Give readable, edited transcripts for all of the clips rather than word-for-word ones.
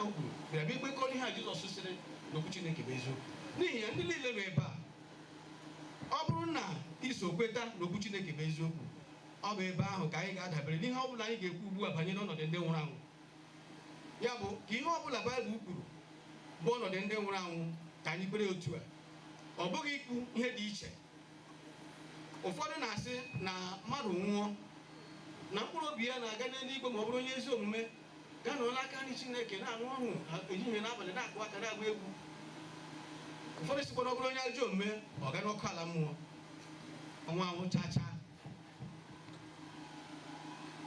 ahụ kwuru bịara bịa ikpekọrọ ihe a Jizọs sịrị n'okwu Chineke bụ eziokwu. N'ihi ya ndị niile nọ ebe a, ọ bụrụ na iso kweta n'okwu Chineke bụ eziokwu, ọ bụ ebe ahụ ka anyị ga-adabere n'ihe ọ bụla anyị ga-ekwu ugbu a banyere ọnọdụ ndị nwụrụ anwụ. Ya bụ ka ihe ọ bụla Baịbụl kwuru bụ ọnọdụ ndị nwụrụ anwụ ka anyị kwere otu a, ọ bụghị ikwu ihe dị iche. Ụfọdụ na-asị na mmadụ nwụọ na mkpụrụ obi ya na-aga n'eluigwe ma ọ bụrụ onye ezi omume gaa n'ụlọ aka nri Chineke na-aṅụ ọṅụ ehihie n'abalị na-akụ aka na-agba egwu. Ụfọdụ sikwa na ọ bụrụ onye ajọ omume ọ ga n'ọkụ ala mmụọ ọnwa anwụ chacha.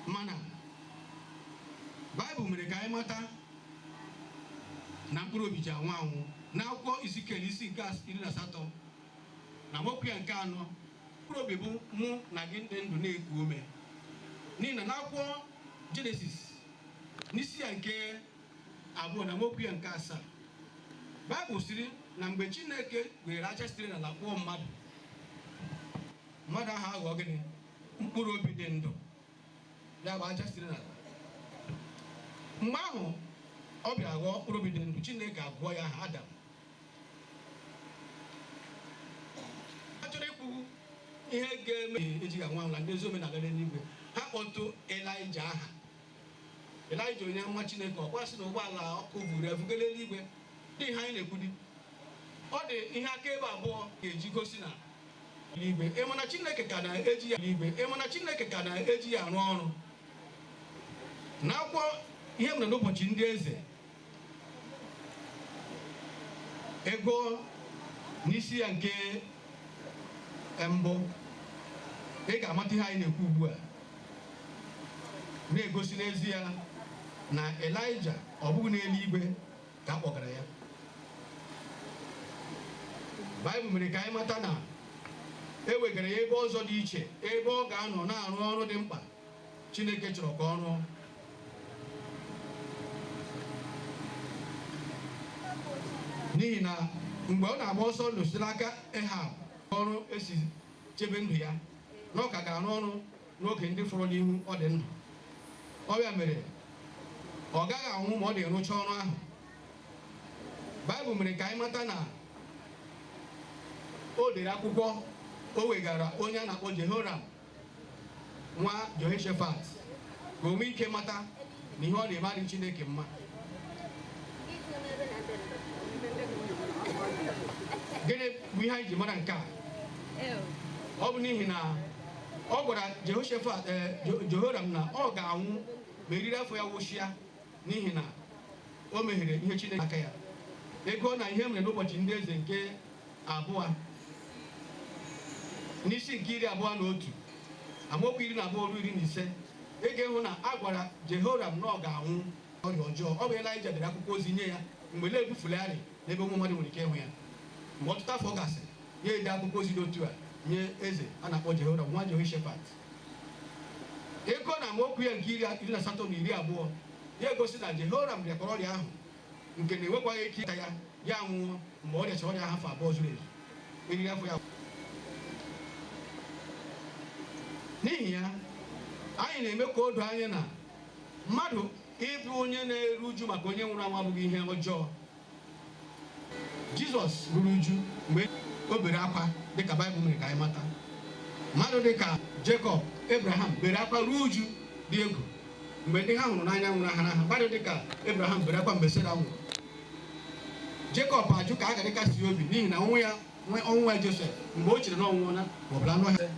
Mana Baịbụl mere ka anyị mata na mkpụrụ obi ji anwụ anwụ n'akwụkwọ Izikiel isi nke 18 na amaokwu ya nke 4. Mkpụrụ obi bụ mụ na gị ndị ndụ na-eku ume. N'ihi na n'akwụkwọ Jenesis n'isi ya nke 2 na amaokwu ya nke 7, Baịbụl sịrị na mgbe Chineke were aja sitere n'ala kpụọ mmadụ ahụ aghọọ gịnị? Mkpụrụ obi dị ndụ. Ya bụ aja sitere n'ala. Mgbe ahụ ọ bịara ghọọ mkpụrụ obi dị ndụ, Chineke agwọ ya aha Adam. A chọrọ ikwu ihe ga-eme ejighị anwụ anwụ na ndị ezi omenala n'eluigwe, ha kpọtụ Elaịja aha. Elaịja onye nwa Chineke ọkwa sị na ụgbọala ọkụ buru evugala eluigwe. Dị ihe anyị na-ekwu dị, ọ dị ihe akaebe abụọ ga-eji gosi na eluigwe ịmana Chineke ka na-eji ya eluigwe ịmana Chineke ka na-eji ya arụ ọrụ. N'akwụkwọ ihe mere n'ụbọchị ndị eze, ego n'isi ya nke mbụ, ị ga-amata ihe anyị na-ekwu ugbu a, na-egosi n'ezie na Elaịja ọ bụghị n'eluigwe ka a kpọgara ya. Baịbụl mere ka anyị mata na e wegara ya ebe ọzọ dị iche, ebe ọ ga-anọ na-arụ ọrụ dị mkpa Chineke chọrọ ka ọ rụọ. N'ihi na mgbe ọ na-agba ọsọ ndụ site n'aka Ehab ọrụ esi chebe ndụ ya, na ọ ka ga-arụ ọrụ n'oge ndị fọrọ n'ihu ọ dị ndụ. Ọ ya mere ọ gaghị anwụ ma ọ na-erụcha ọrụ ahụ. Baịbụl mere ka anyị mata na o dere akwụkwọ, o wegara onye a na-akpọ Jehoram nwa Jehoshafat ka o nwee ike mata na ihe ọ na-eme adịghị Chineke mma. Gịnị bụ ihe anyị ji mara nke a? Ọ bụ n'ihi na ọ gwara Jehoram na ọ ga-anwụ ma eriri afọ ya wụchịa, n'ihi na o meghere ihe Chineke aka ya. Ego na ihe mere n'ụbọchị ndị eze nke 2 n'isi nke 21 amaokwu 12-15, ị ga-ehụ na a gwara Jehoram na ọ ga-anwụ ọrịa ọjọọ. Ọ bụ Elaịja dere akwụkwọ ozi nye ya mgbe na-ebufulagharị n'ebe ụmụ mmadụ nwere ike ịhụ ya. Mgbe ọtụtụ afọ gasịrị, ya ede akwụkwọ ozi dị otu a nye eze a na-akpọ Jehoram nwa Jehoshafat. Ego na amaokwu ya nke 18 na 20, ya egosi na Jehoram rịakwara ọrịa ahụ nke na-enwekwaghị ike ịta ya, ya nwụọ mgbe ọ rịachara ọrịa afọ 2 zuru ezu, eriri afọ ya. N'ihi ya, anyị na-eme ka o doo anya na mmadụ ịbụ onye na-eru uju maka onye nwụrụ anwụ abụghị ihe ọjọọ. Jizọs ruru uju mgbe o bere akwa dịka Baịbụl mere ka anyị mata. Mmadụ dịka Jekọb, Abraham bere akwa ruo uju dị egwu mgbe ndị ha hụrụ n'anya nwụrụ aha n'aha. Mmadụ dịka Abraham bere akwa mgbe Sera nwụrụ. Jekọb ajụ ka a ga-adịkasị obi n'ihi na ọnwụ ya Josef mgbe o chere na ọ nwụọla ma ọ bụla anụ ọhịa